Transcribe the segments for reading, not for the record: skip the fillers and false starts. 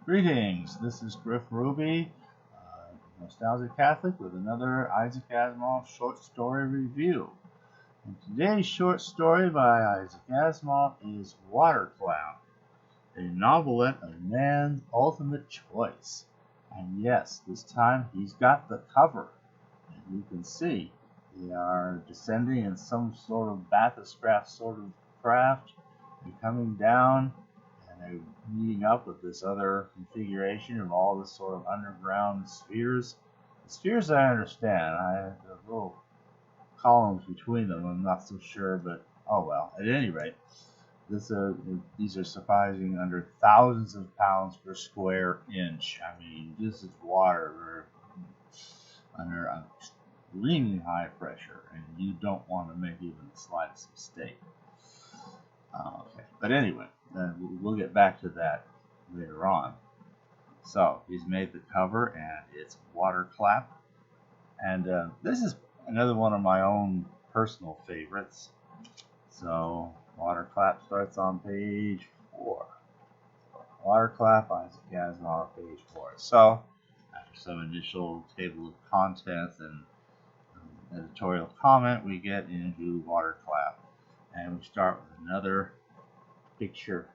Greetings, this is Griff Ruby, Nostalgic Catholic, with another Isaac Asimov short story review. And today's short story by Isaac Asimov is Waterclap, a novelette of man's ultimate choice. And yes, this time he's got the cover. And you can see they are descending in some sort of bathyscaphe sort of craft. They're coming down and they're meeting up with this other configuration of all this sort of underground spheres. The spheres I understand. I have the little columns between them. I'm not so sure, but oh well. At any rate, these are surprising under thousands of pounds per square inch. I mean, this is water under extremely high pressure, and you don't want to make even the slightest mistake. Okay, but anyway, we'll get back to that later on. So he's made the cover, and it's Waterclap, and this is another one of my own personal favorites. So Waterclap starts on page 4. Waterclap, Isaac Asimov, page 4. So after some initial table of contents and editorial comment, we get into Waterclap, and we start with another picture.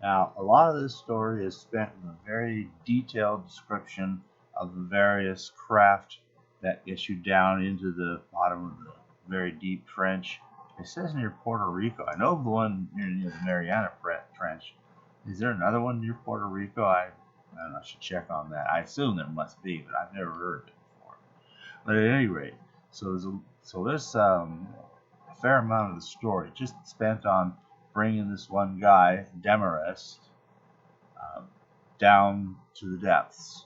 Now, a lot of this story is spent in a very detailed description of the various craft that gets you down into the bottom of the very deep trench. It says near Puerto Rico. I know of the one near the Mariana Trench. Is there another one near Puerto Rico? I don't know. I should check on that. I assume there must be, but I've never heard of it before. But at any rate, so there's a fair amount of the story just spent on bringing this one guy, Demarest, down to the depths.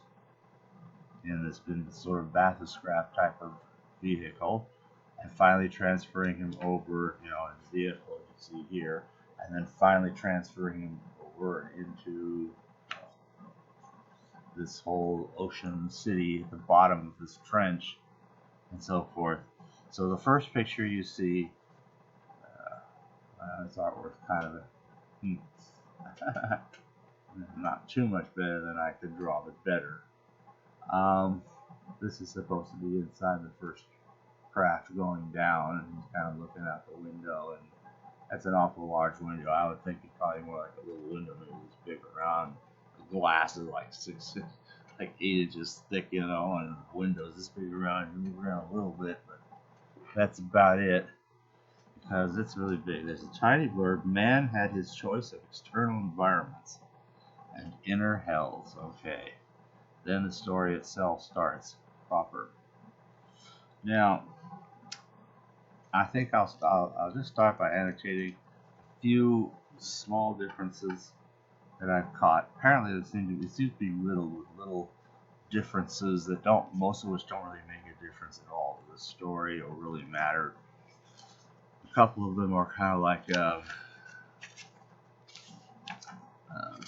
And it's been sort of bathyscaphe type of vehicle, and finally transferring him over, in his vehicle, you see here, and then finally transferring him over into this whole ocean city at the bottom of this trench, and so forth. So the first picture you see, this artwork's kind of not too much better than I could draw, but better. This is supposed to be inside the first craft going down, and he's kind of looking out the window, and that's an awful large window. I would think it's probably more like a little window, maybe this big around. The glass is like 8 inches thick, and the windows this big around. You move around a little bit, but that's about it, because it's really big. There's a tiny blurb. Man had his choice of external environments and inner hells. Okay. Then the story itself starts proper. Now, I think I'll just start by annotating a few small differences that I've caught. Apparently, it seems to be riddled with little differences that most of which don't really make a difference at all to the story or really matter. A couple of them are kind of like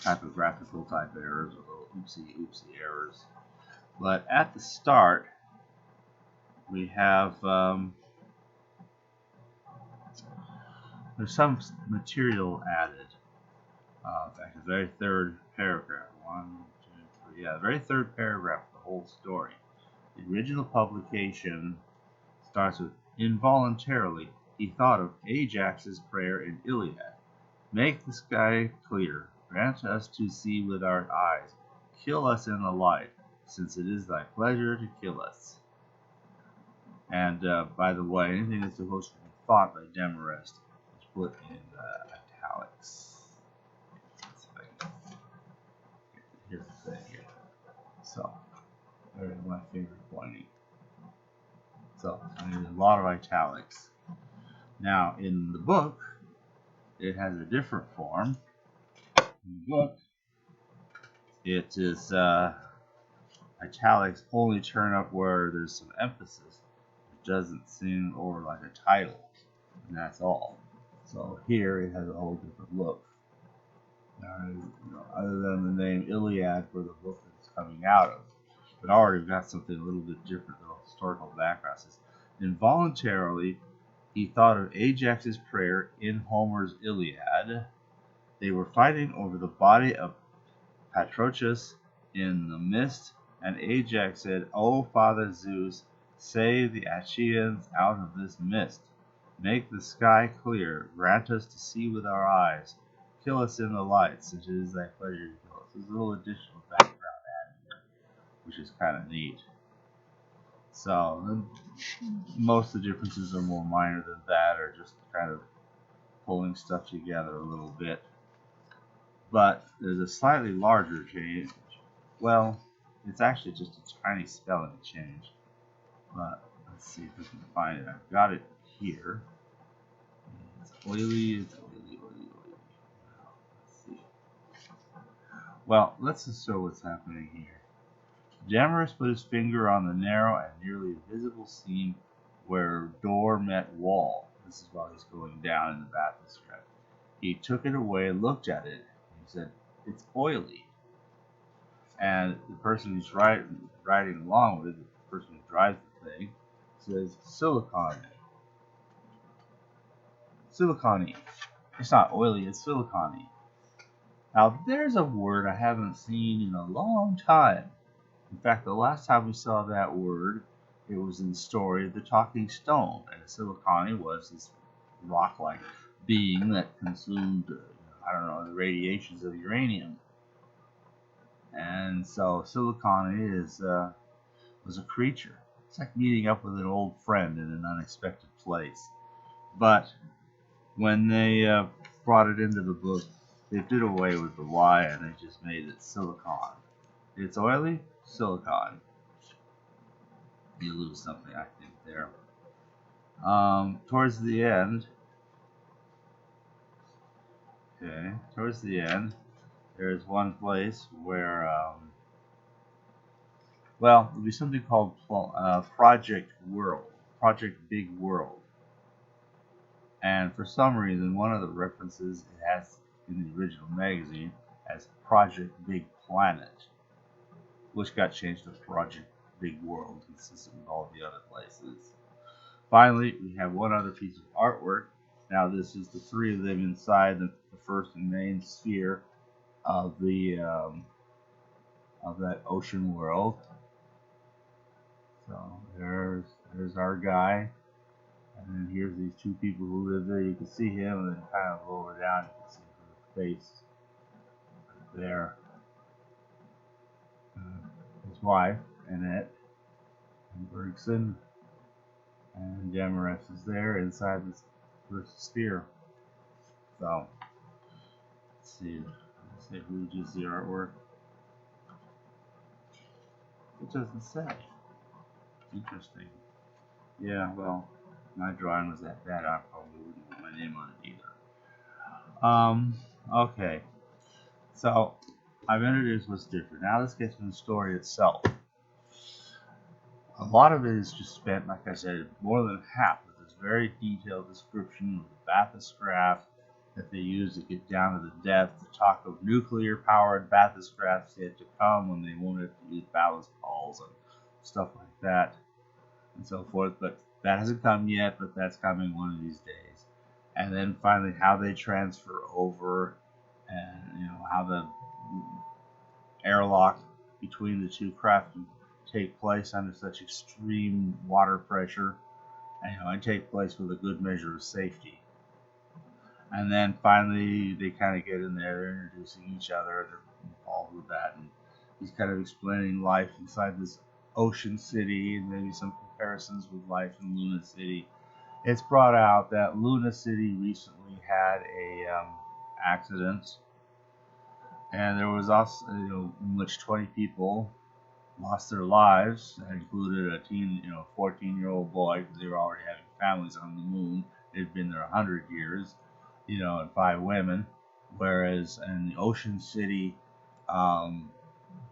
typographical type errors, or little oopsie errors. But at the start, we have there's some material added. In fact, the very third paragraph, the very third paragraph of the whole story. The original publication starts with, involuntarily, he thought of Ajax's prayer in Iliad. Make the sky clear, grant us to see with our eyes, kill us in the light, since it is thy pleasure to kill us. And by the way, anything that's supposed to be thought by Demarest is put in italics. Here's the thing here. So, there's my finger pointing. So, there's a lot of italics. Now, in the book, it has a different form. In the book, it is italics only turn up where there's some emphasis. It doesn't seem over like a title, and that's all. So here it has a whole different look. Other than the name Iliad for the book that it's coming out of, but already we've got something a little bit different, the historical background. It says, involuntarily, he thought of Ajax's prayer in Homer's Iliad. They were fighting over the body of Patroclus in the mist, and Ajax said, O Father Zeus, save the Achaeans out of this mist. Make the sky clear, grant us to see with our eyes, kill us in the light, since it is thy pleasure to kill us. There's a little additional background added here, which is kind of neat. So, most of the differences are more minor than that, or just kind of pulling stuff together a little bit. But there's a slightly larger change. Well, it's actually just a tiny spelling change. But let's see if we can find it. I've got it here. It's oily, it's oily, oily, oily. Let's see. Well, let's just show what's happening here. Damaris put his finger on the narrow and nearly invisible seam where door met wall. This is while he's going down in the bathyscaphe. He took it away and looked at it. He said, it's oily. And the person who's riding along with it, the person who drives the thing, says silicone. Silicone. It's not oily, it's silicone. Now, there's a word I haven't seen in a long time. In fact, the last time we saw that word, it was in the story of the Talking Stone. And silicone was this rock-like being that consumed, I don't know, the radiations of uranium. And so silicone was a creature. It's like meeting up with an old friend in an unexpected place. But when they brought it into the book, they did away with the Y and they just made it silicon. It's oily, silicon. You lose something, I think, there. Towards the end, there's one place where, well, there'll be something called Project Big World. And for some reason, one of the references it has in the original magazine as Project Big Planet, which got changed to Project Big World, consistent with all the other places. Finally, we have one other piece of artwork. Now, this is the three of them inside the first and main sphere of the of that ocean world. So there's our guy, and then here's these two people who live there. You can see him, and then kind of lower down, you can see his face right there. His wife, Annette, and Bergson, and Damaris is there inside this first sphere. So let's see who does the artwork. It doesn't say. Interesting. Yeah, well, my drawing was that bad, I probably wouldn't put my name on it either. Okay. So, I've introduced what's different. Now let's get to the story itself. A lot of it is just spent, like I said, more than half with this very detailed description of the bathyscaphe that they use to get down to the depth, to talk of nuclear-powered bathyscaphes yet to come when they won't have to use ballast calls and stuff like that, and so forth. But that hasn't come yet, but that's coming one of these days. And then finally how they transfer over, and how the airlock between the two craft can take place under such extreme water pressure, and take place with a good measure of safety. And then finally they kind of get in there, they're introducing each other, they're involved with that, and he's kind of explaining life inside this ocean city, and maybe some comparisons with life in Luna City. It's brought out that Luna City recently had a accident, and there was also, in which 20 people lost their lives. That included a 14-year-old boy, because they were already having families on the moon. They'd been there 100 years, and 5 women. Whereas in the Ocean City,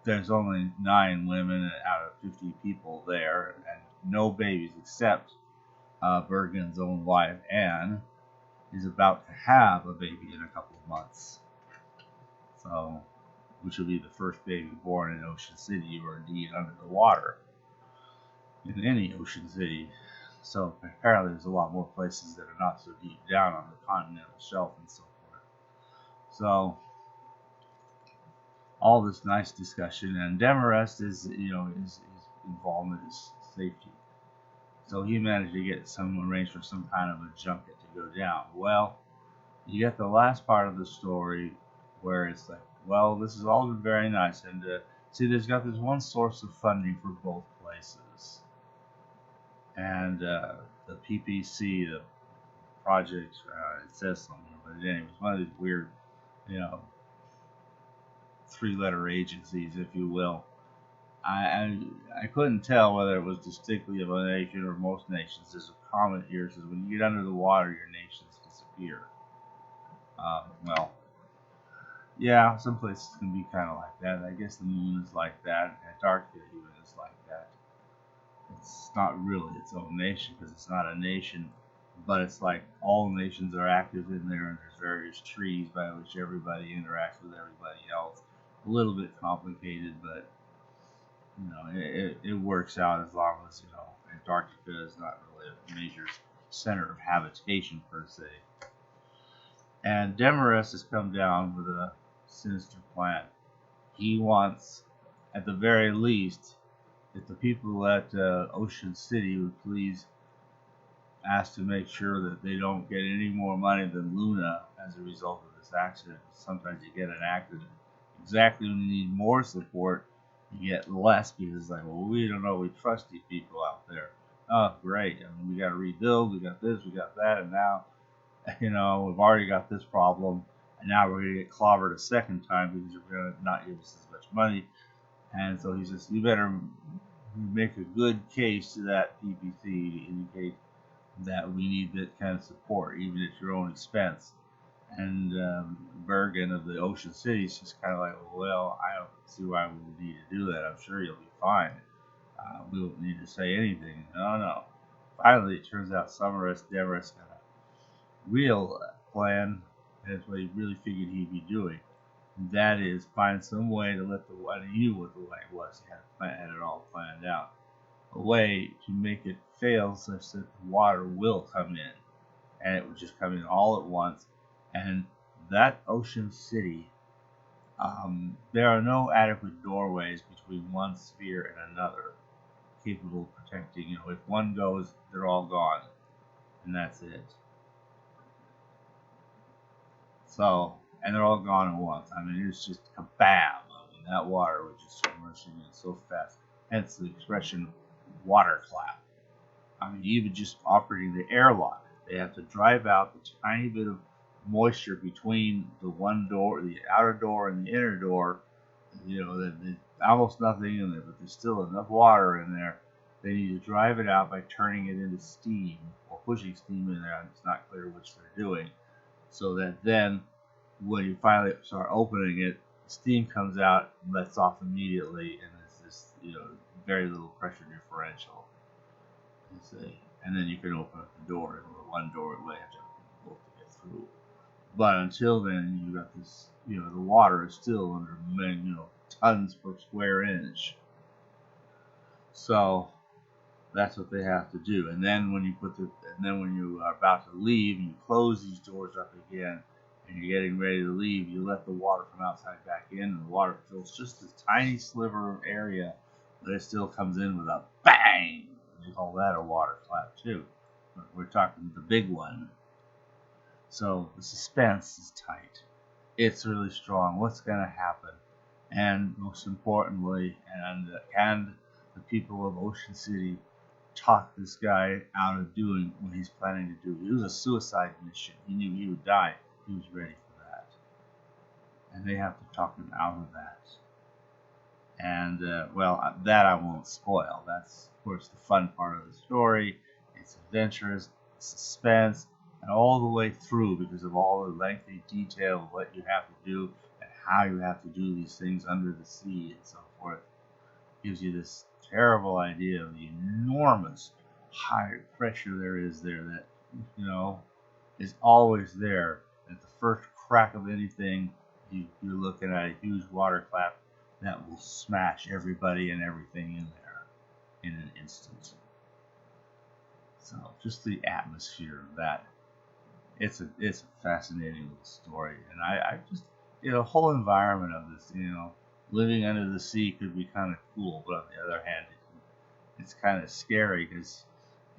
there's only 9 women out of 50 people there, and no babies except Bergen's own wife, Anne, is about to have a baby in a couple of months. So, which will be the first baby born in Ocean City, or indeed under the water in any ocean city. So apparently there's a lot more places that are not so deep down on the continental shelf and so forth. So all this nice discussion, and Demarest is, his involvement is safety. So he managed to get some arranged for some kind of a junket to go down. Well, you get the last part of the story where it's like, well, this has all been very nice, and see, there's got this one source of funding for both places, and the PPC, the project, it says somewhere, but anyway, it's one of these weird, you know, three-letter agencies, if you will. I couldn't tell whether it was distinctly of a nation or most nations. There's a comment here that says when you get under the water, your nations disappear. Well, yeah, some places can be kind of like that. I guess the moon is like that. Antarctica even is like that. It's not really its own nation because it's not a nation, but it's like all nations are active in there, and there's various trees by which everybody interacts with everybody else. A little bit complicated, but it works out as long as Antarctica is not really a major center of habitation per se. And Demarest has come down with a sinister plan. He wants, at the very least, if the people at Ocean City would please ask to make sure that they don't get any more money than Luna as a result of this accident. Sometimes you get an accident exactly when you need more support, you get less because it's like, well, we don't know, we trust these people out there. Oh, great. I mean, we got to rebuild, we got this, we got that, and now, we've already got this problem, and now we're going to get clobbered a second time because you're going to not give us as much money. And so he says, you better make a good case to that PPC to indicate that we need that kind of support, even at your own expense. And Bergen of the Ocean City is just kind of like, well, I don't see why we would need to do that. I'm sure you'll be fine. We won't need to say anything. No. Finally, it turns out Demarest got a real plan, and it's what he really figured he'd be doing. And that is find some way to let the water, he knew what the way was, he had it all planned out. A way to make it fail such that the water will come in, and it would just come in all at once. And that Ocean City, there are no adequate doorways between one sphere and another capable of protecting. If one goes, they're all gone, and that's it. So, and they're all gone at once. I mean, it's just kabam. I mean, that water was just submerging in so fast. Hence the expression waterclap. I mean, even just operating the airlock, they have to drive out the tiny bit of moisture between the one door, the outer door, and the inner door. There's almost nothing in there, but there's still enough water in there. They need to drive it out by turning it into steam or pushing steam in there. It's not clear which they're doing. So that then, when you finally start opening it, the steam comes out and lets off immediately, and it's this, very little pressure differential. And then you can open up the door, and one door way have to both to get through. But until then, you got this, the water is still under many, tons per square inch. So that's what they have to do. And then when you are about to leave, and you close these doors up again, and you're getting ready to leave, you let the water from outside back in, and the water fills just this tiny sliver of area, but it still comes in with a bang. They call that a waterclap too. But we're talking the big one. So the suspense is tight. It's really strong. What's going to happen? And most importantly, and the people of Ocean City talk this guy out of doing what he's planning to do. It was a suicide mission. He knew he would die. He was ready for that. And they have to talk him out of that. And, that I won't spoil. That's, of course, the fun part of the story. It's adventurous, suspense, and all the way through because of all the lengthy detail of what you have to do and how you have to do these things under the sea and so forth. Gives you this terrible idea of the enormous high pressure there is there that, is always there. At the first crack of anything, you're looking at a huge waterclap that will smash everybody and everything in there in an instant. So just the atmosphere of that. It's a fascinating little story, and I just the whole environment of this, living under the sea could be kind of cool, but on the other hand, it's kind of scary because,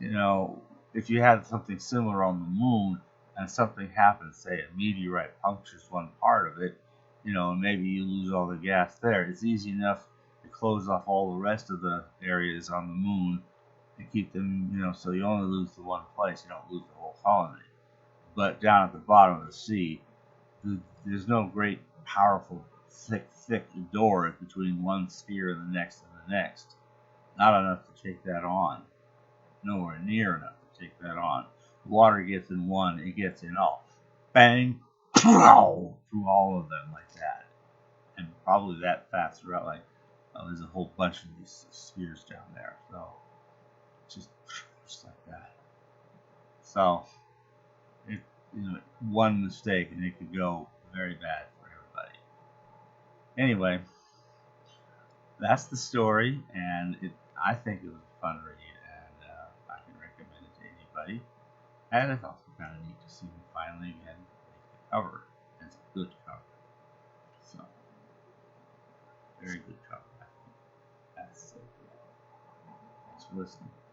you know, if you had something similar on the moon and something happens, say a meteorite punctures one part of it, you know, and maybe you lose all the gas there, it's easy enough to close off all the rest of the areas on the moon and keep them, you know, so you only lose the one place, you don't lose the whole colony. But down at the bottom of the sea, there's no great, powerful, thick door between one sphere and the next. Not enough to take that on. Nowhere near enough to take that on. Water gets in one, it gets in all. Bang! Through all of them like that. And probably that fast throughout, like, there's a whole bunch of these spheres down there. So, just like that. So, it, you know, one mistake and it could go very bad for everybody. Anyway, that's the story, and I think it was a fun read, and I can recommend it to anybody. And it's also kind of neat to see him finally again make the cover. It's a good cover. So, very good cover, I think. That's so good. Thanks for listening.